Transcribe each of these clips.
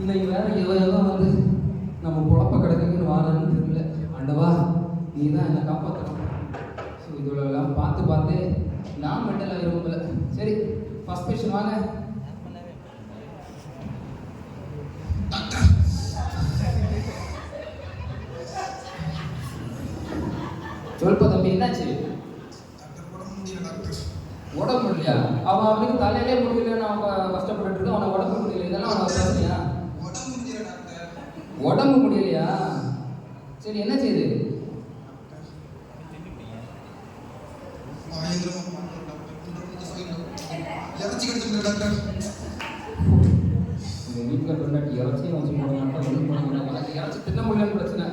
இன்னைக்கு வேற எவன் வந்து நம்ம குழப்ப கிடக்குன்னு வாரன்னு தெரியல. ஆண்டவா நீ தான் என்னை காப்பாற்றணும். ஸோ இதெல்லாம் பார்த்து பார்த்து நான் மெண்டல் ஆகிருப்பல. சரி ஃபர்ஸ்ட் பேஷன் வாங்க. சொல்பா தம்பி, என்னாச்சு? உடம்பு முடியலையா? அவன் அவனுக்கு தலையிலே முடியலன்னு அவன் கஷ்டப்பட்டு இருக்கான். அவனை உடம்பு முடியல, இதெல்லாம் அவன் பிரச்சனையா? உடம்பு முடியலையா? சரி என்ன செய்யுது? வீட்டில் கொண்டாட்டி இறச்சியும் வச்சு போட மாட்டேன். இறச்சி தின்ன முடியலன்னு பிரச்சனை.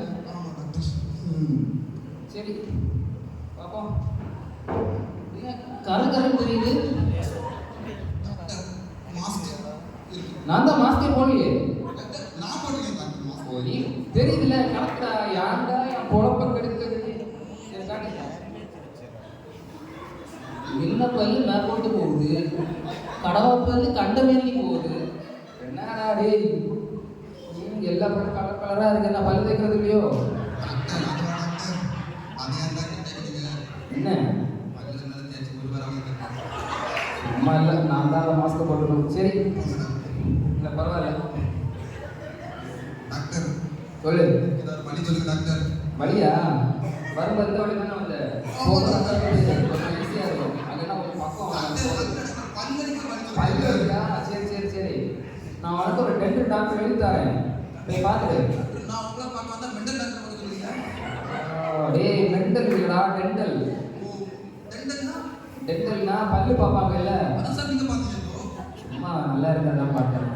சரி பாப்போம். கரகரம் தெரியுது. நான் தான் மாஸ்கே போடலையே. போலி தெரியுதுல கரெக்டா. யாண்டா என் பொழப்ப கெடுக்கிறது? என்ன பல்லு மேற்கொண்டு போகுது, கடவா பல்லு கண்ட மேலே போகுது. என்னடா டேய், எல்லா பல்லும் கலர் கலரா இருக்கு. நான் பல்லு தேய்க்கிறது இல்லையோ? என்ன அம்மா இல்லை, நான் தான் மாஸ்க் போட்டுக்கணும். சரி இல்லை பரவாயில்ல. சொல்லு. வழியா வரும்போது இந்த வழி தானே வந்து ஈஸியாக இருக்கும். அங்கன்னா ஒரு பக்கம். சரி சரி சரி, நான் உனக்கு ஒரு டென்டல் டாக்டர் எழுதி தரேன், போய் பார்த்துட்டு. டேய் மெண்டல் இல்லடா, டென்டல். டென்டல்னா பல்லு பார்ப்பாங்கல்ல. சும்மா நல்லா இருந்தாதான் பார்த்தேன்.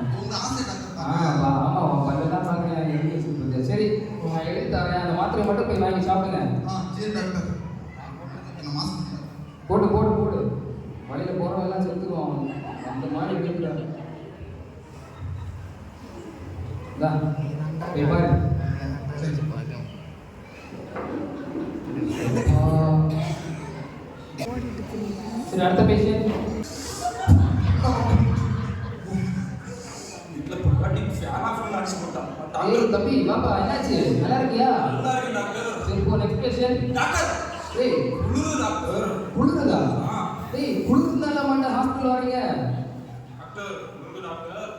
ஆமா உன் பல்லு தான் பார்க்க. சரி நான் எழுதி தரேன், அந்த மாத்திரை மட்டும் போய் வாங்கி சாப்பிடுங்க. போட்டு போட்டு போட்டு வழியில போறவெல்லாம் செத்துருவான். அந்த மாதிரி எடுக்கிறாங்க. பாரு. சரி அடுத்த பேஷண்ட். தம்பி பாப்பா என்னாச்சு? நல்லா இருக்கியா? சரி போ நெக்ஸ்ட் பேஷண்ட். ஏய் குளிரு டாக்டர். குளிருதா? ஏய் குளிருனால மட்டும் ஹாஸ்பிடல் வரீங்க டாக்டர்? குளிரு டாக்டர்.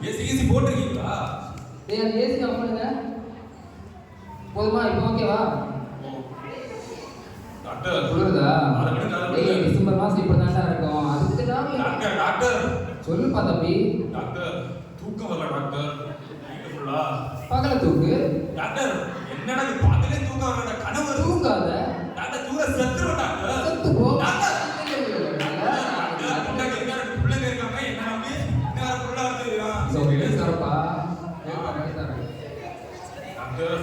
ஏசி போட்டுருக்கீங்களா? ஏய் அந்த ஏசி ஆஃப் பண்ணுங்க. போதுமா? இப்போ ஓகேவா டாக்டர்? குளிருதா? ஏய் டிசம்பர் மாசம் இப்படிதான் இருக்கும். அதுக்கு டாக்டர் டாக்டர் சொல்லுப்பா தம்பி. டாக்டர் தூக்கம் வரல டாக்டர். பகல தூக்கு டாக்டர். என்னடா இது பகலே தூக்கம் வரல? கனவு தூங்காத டாக்டர். தூங்க செத்துறோம் டாக்டர். செத்து போ டாக்டர். பிள்ளைங்க இருக்காங்க, என்ன நம்பி இன்னொரு புள்ள வந்து தரப்பா. டாக்டர்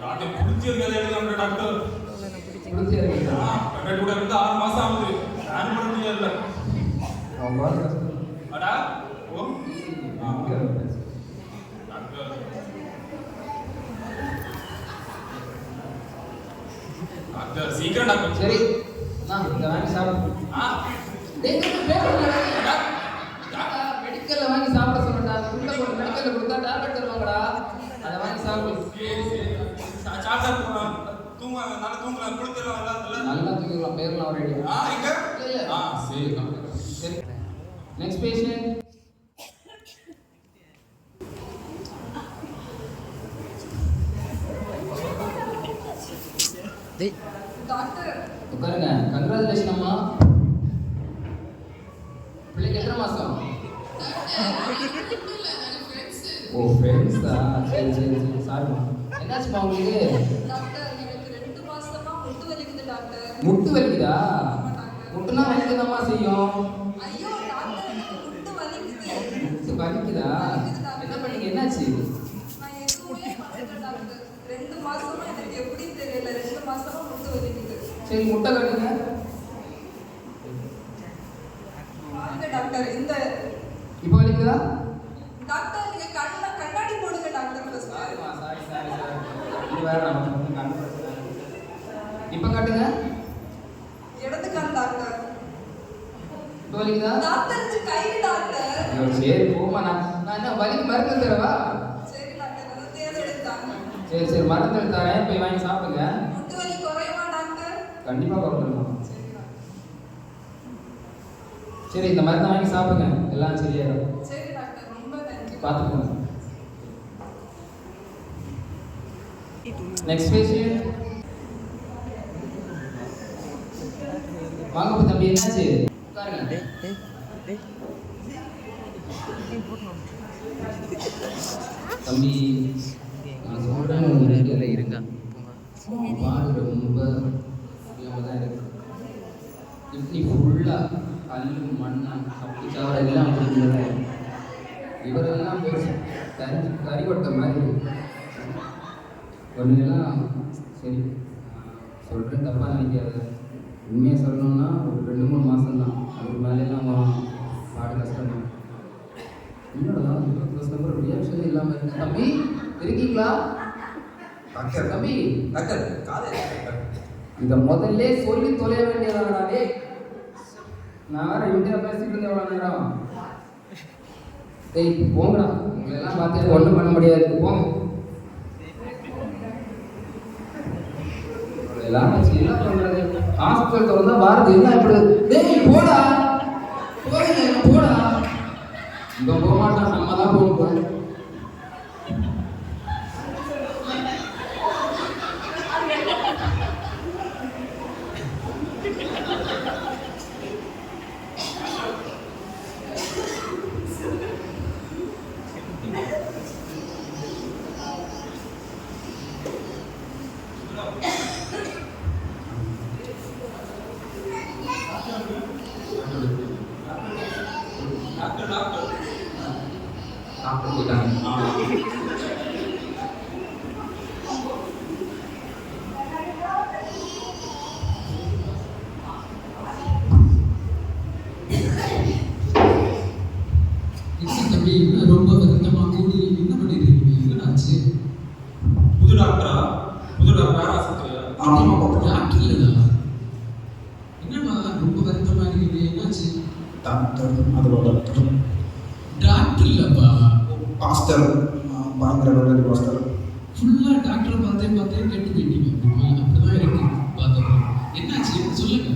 ராத்திரி குடிச்சு இருக்கதை எழுதாங்க டாக்டர். குடிச்சு இருக்கா? கரெக்ட் கூட இருந்து 6 மாசம் ஆகுது. நான் பண்ண முடியல. அடா ஓ டாக்டர் சீக்கிரம் டாக்டர். சரி நான் இந்த வாங்கி சாப்பிடு. மெடிக்கல்ல வாங்கி சாப்பிட சொன்னா உள்ள போய் மெடிக்கல்ல கொடுத்தா டேப்லெட் தருவாங்கடா, அதை வாங்கி சாப்பிடு. சாப்பிட்டா தூங்க நல்லா தூங்கலாம். குளிக்கலாம் நல்லா தூங்கலாம். பேர்லாம் ரெடி. இங்க இல்ல சரி சரி. Next patient. டாக்டர் உட்காருங்க. கங்க்ராச்சுலேஷன் அம்மா. பிள்ளைக்கு எத்தனை மாசம்? ஓ ஃப்ரெண்ட்ஸா? சரி சரி சரி சாரிம்மா. என்னாச்சுமா உங்களுக்கு? டாக்டர் எனக்கு 2 மாசமா முட்டு வலிக்குது டாக்டர். முட்டு வலிக்குதா? முட்டுனா வலிக்குதாம்மா செய்யும். ஐயோ டாக்டர் எனக்கு முட்டு வலிக்குது. முட்டு வலிக்குதா? என்ன பண்ணீங்க? என்னாச்சு? நான் எதுவுமே பண்ணல டாக்டர். 2 மாசமா எனக்கு எப்படி தெரியல. 2 மாசமா முட்டு வலிக்குது. சரி முட்டை கட்டுங்க. வாங்க டாக்டர். இந்த இப்போ வலிக்குதா? டாக்டர் நீங்க கண்ணாடி போடுங்க டாக்டர். ஃபர்ஸ்ட் சாரி இது வேற நமக்கு கண்ணு பிரச்சனை. இப்போ காட்டுங்க. இடது கண் டாக்டர். இப்போ வலிக்குதா? டாக்டர் இது கை டாக்டர். சரி போமா. நான் என்ன வலிக்கு மருந்து தரவா? சரி டாக்டர், அதை தேர்ந்தெடுத்தாங்க. சரி சரி மருந்து தரேன், போய் வாங்கி சாப்பிடுங்க. முட்டு வலி குறையுமா டாக்டர்? கண்டிப்பா குறைஞ்சிடும். சரி டாக்டர். சரி இந்த மருந்தை வாங்கி சாப்பிடுங்க, எல்லாம் சரியாயிடும். சரி டாக்டர், ரொம்ப நன்றி. பார்த்துக்கோங்க. Next patient. வாங்க தம்பி, என்னாச்சு? உட்காருங்க. தம்பி நான் சொல்றேன், ஒரு இடத்துல இருங்க. பால் ரொம்ப இல்லாம தான் இருக்கு. இப்படி ஃபுல்லா கல்லு மண்ணா அப்படி தவிர எல்லாம் அப்படிங்கிறத இவரெல்லாம் கறிவட்ட மாதிரி ஒன்றுலாம். சரி சொல்கிறேன், தப்பாக நினைக்காது. உண்மையாக சொல்லணும்னா ஒரு 2-3 மாதம் தான், அதுக்கு மேலேலாம் பாடு கஷ்டம் தான். என்னடா நம்பர் ரியாக்ஷன் இல்லாமல் இருக்கு. தம்பி இருக்கீங்களா? டாக்டர் தம்பி டாக்டர் காலையில் இதை முதல்ல சொல்லி தொலைய வேண்டியதானே. நான் வேற இந்தியா பேசிட்டு இருந்தேன் எவ்வளோ நேரம். டேய் போங்கடா, உங்களெல்லாம் பார்த்து ஒன்றும் பண்ண முடியாது, போங்க. எல்லாம் வச்சு என்ன பண்றது? ஹாஸ்பிட்டல் திறந்தா பாரதி என்ன இப்படி? டேய் போடா போடா. இவன் போக மாட்டான், நம்ம தான் போகணும். டாக்டர் போயிட்டாங்க. தம்பி ரொம்ப வருத்தமா கூடி என்ன பண்ணிட்டு இருக்கீங்க? என்னாச்சு? புது டாக்டரா ஆஸ்பத்திரியா? டாக்டர் இல்லடா. என்னடா ரொம்ப வருத்தமா இருக்கீங்க? என்னாச்சு? டாக்டர் அதோட டாக்டர் டாக்டர் இல்லப்பா, பாஸ்டர் பாங்கிற பாஸ்டர். ஃபுல்லா டாக்டரை பார்த்தே கெட்டு போயிட்டீங்க. அப்படிதான் இருக்கு பார்த்தோம். என்னாச்சு சொல்லுங்க,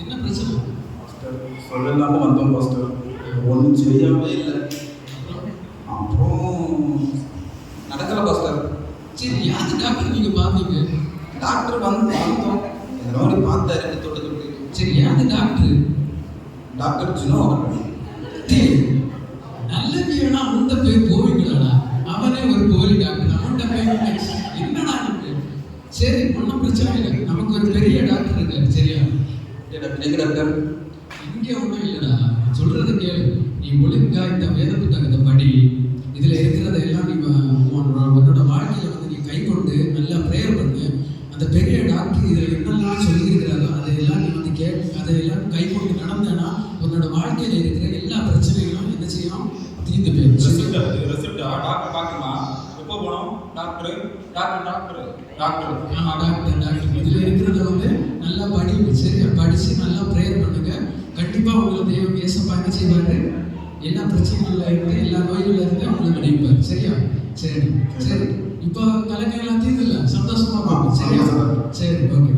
என்ன பிரச்சனை? பாஸ்டர் சொல்லலாம வந்தோம் பாஸ்டர், ஒன்றும் செய்யாமலே இல்லை. அப்புறம் நடக்கல பாஸ்டர். சரி, யாரு டாக்டர் நீங்க பார்த்தீங்க? டாக்டர் வந்தோம் என்னோட பார்த்தாரு தொட்டு. சரி, யாரு டாக்டர்? டாக்டர் ஜினோ அவர்கள். நல்ல வேணா அவன்கிட்ட போய் போவீங்களாடா? அவனே ஒரு போலி டாக்டர், அவன்கிட்ட போய் என்னடா இருக்கு? சரி ஒன்றும் பிரச்சனை இல்லை, நமக்கு ஒரு பெரிய டாக்டர் இருக்காரு. சரியா? எங்க டாக்டர்? இங்கே ஒன்றும் இல்லைடா, சொல்றதை கேளு. நீ ஒழுங்கா இந்த வேத புத்தகத்தை படி. இதுல இருக்கிறத எல்லாம் நீ உன்னோட வாழ்க்கையில வந்து நீ கை கொண்டு நல்லா ப்ரேயர் பண்ணு. அந்த பெரிய டாக்டர் இதுல என்னெல்லாம் சொல்லியிருக்கிறாரோ அதையெல்லாம் நீ வந்து அதையெல்லாம் கை கொண்டு நடந்தேன்னா உன்னோட வாழ்க்கையில இருக்கிற எல்லா பிரச்சனைகளும் என்ன செய்யும்? தீர்ந்து போயிடும். ரிசல்ட் டாக்டர் பார்க்கணுமா? எப்போ போனோம்? டாக்டர் இதுல இருக்கிறத வந்து நல்லா படிங்க. சரியா? படிச்சு நல்லா ப்ரேயர் பண்ணுங்க. கண்டிப்பா உங்களை தெய்வம் ஏசப்பா என்ன செய்வாரு? எல்லா பிரச்சனைகள்ல இருந்து எல்லா நோய்கள்ல இருந்து உங்களை விடுவிப்பார். சரியா? சரி. இப்போ கலங்க எல்லாம் தீர்ந்து இல்லை, சந்தோஷமா பாருங்க. சரியா? சரி, ஓகே.